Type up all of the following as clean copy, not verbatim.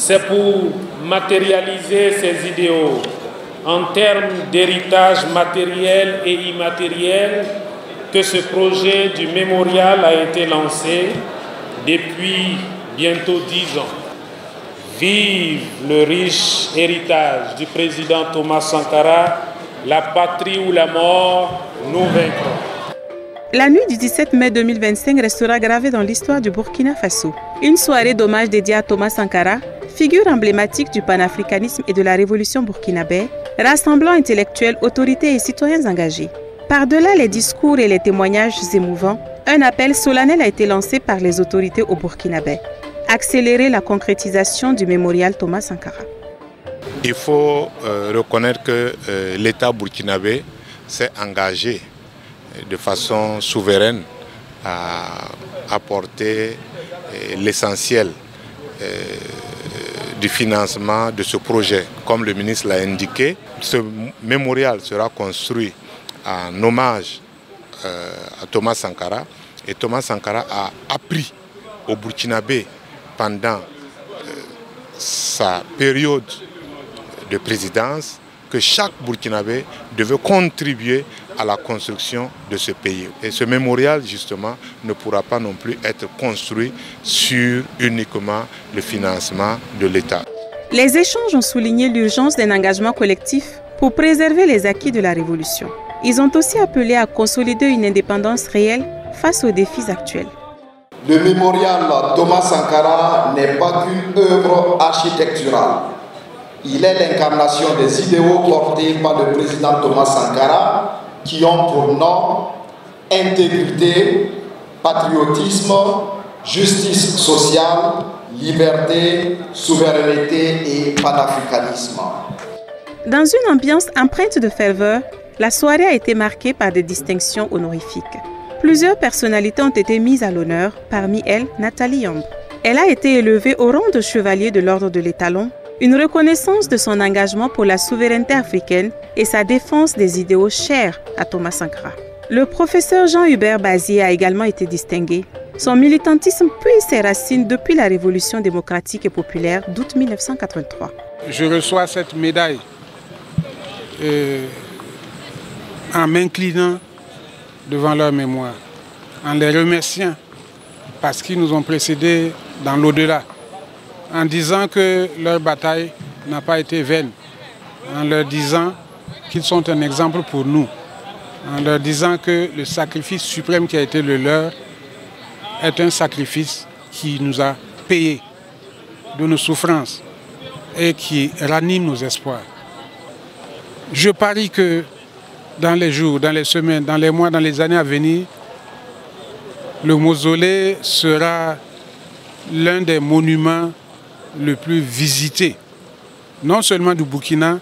C'est pour matérialiser ces idéaux en termes d'héritage matériel et immatériel que ce projet du mémorial a été lancé depuis bientôt 10 ans. Vive le riche héritage du président Thomas Sankara, la patrie ou la mort, nous vaincrons. La nuit du 17 mai 2025 restera gravée dans l'histoire du Burkina Faso. Une soirée d'hommage dédiée à Thomas Sankara, figure emblématique du panafricanisme et de la révolution burkinabé, rassemblant intellectuels, autorités et citoyens engagés. Par-delà les discours et les témoignages émouvants, un appel solennel a été lancé par les autorités au Burkinabé. Accélérer la concrétisation du mémorial Thomas Sankara. Il faut reconnaître que l'État burkinabé s'est engagé de façon souveraine à apporter l'essentiel du financement de ce projet. Comme le ministre l'a indiqué, ce mémorial sera construit en hommage à Thomas Sankara. Et Thomas Sankara a appris au Burkinabé pendant sa période de présidence que chaque Burkinabé devait contribuer à la construction de ce pays. Et ce mémorial, justement, ne pourra pas non plus être construit sur uniquement le financement de l'État. Les échanges ont souligné l'urgence d'un engagement collectif pour préserver les acquis de la Révolution. Ils ont aussi appelé à consolider une indépendance réelle face aux défis actuels. Le mémorial Thomas Sankara n'est pas qu'une œuvre architecturale. Il est l'incarnation des idéaux portés par le président Thomas Sankara qui ont pour nom intégrité, patriotisme, justice sociale, liberté, souveraineté et panafricanisme. Dans une ambiance empreinte de ferveur, la soirée a été marquée par des distinctions honorifiques. Plusieurs personnalités ont été mises à l'honneur, parmi elles Nathalie Yamb. Elle a été élevée au rang de chevalier de l'ordre de l'Étalon, une reconnaissance de son engagement pour la souveraineté africaine et sa défense des idéaux chers à Thomas Sankara. Le professeur Jean-Hubert Bazier a également été distingué. Son militantisme puise ses racines depuis la Révolution démocratique et populaire d'août 1983. Je reçois cette médaille en m'inclinant devant leur mémoire, en les remerciant parce qu'ils nous ont précédés dans l'au-delà, en disant que leur bataille n'a pas été vaine, en leur disant qu'ils sont un exemple pour nous, en leur disant que le sacrifice suprême qui a été le leur est un sacrifice qui nous a payé de nos souffrances et qui ranime nos espoirs. Je parie que dans les jours, dans les semaines, dans les mois, dans les années à venir, le mausolée sera l'un des monuments le plus visités, non seulement du Burkina,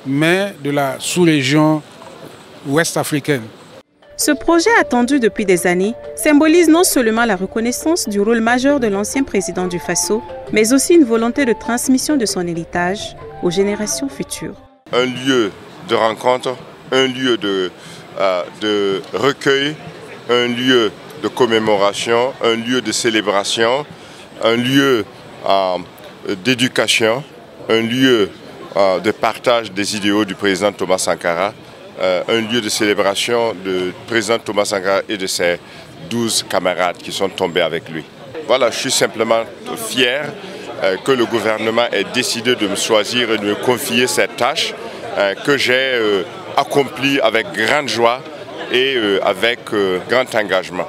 mais de la sous-région ouest africaine. Ce projet attendu depuis des années symbolise non seulement la reconnaissance du rôle majeur de l'ancien président du Faso, mais aussi une volonté de transmission de son héritage aux générations futures. Un lieu de rencontre, un lieu de recueil, un lieu de commémoration, un lieu de célébration, un lieu d'éducation, un lieu de partage des idéaux du président Thomas Sankara, un lieu de célébration du président Thomas Sankara et de ses 12 camarades qui sont tombés avec lui. Voilà, je suis simplement fier que le gouvernement ait décidé de me choisir et de me confier cette tâche que j'ai accomplie avec grande joie et avec grand engagement.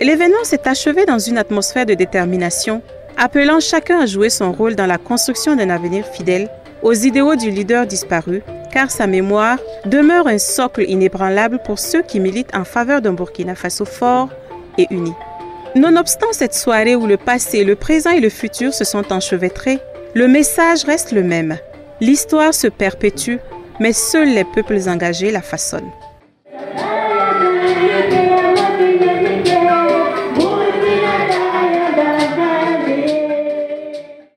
L'événement s'est achevé dans une atmosphère de détermination, appelant chacun à jouer son rôle dans la construction d'un avenir fidèle aux idéaux du leader disparu, car sa mémoire demeure un socle inébranlable pour ceux qui militent en faveur d'un Burkina Faso fort et uni. Nonobstant cette soirée où le passé, le présent et le futur se sont enchevêtrés, le message reste le même. L'histoire se perpétue, mais seuls les peuples engagés la façonnent.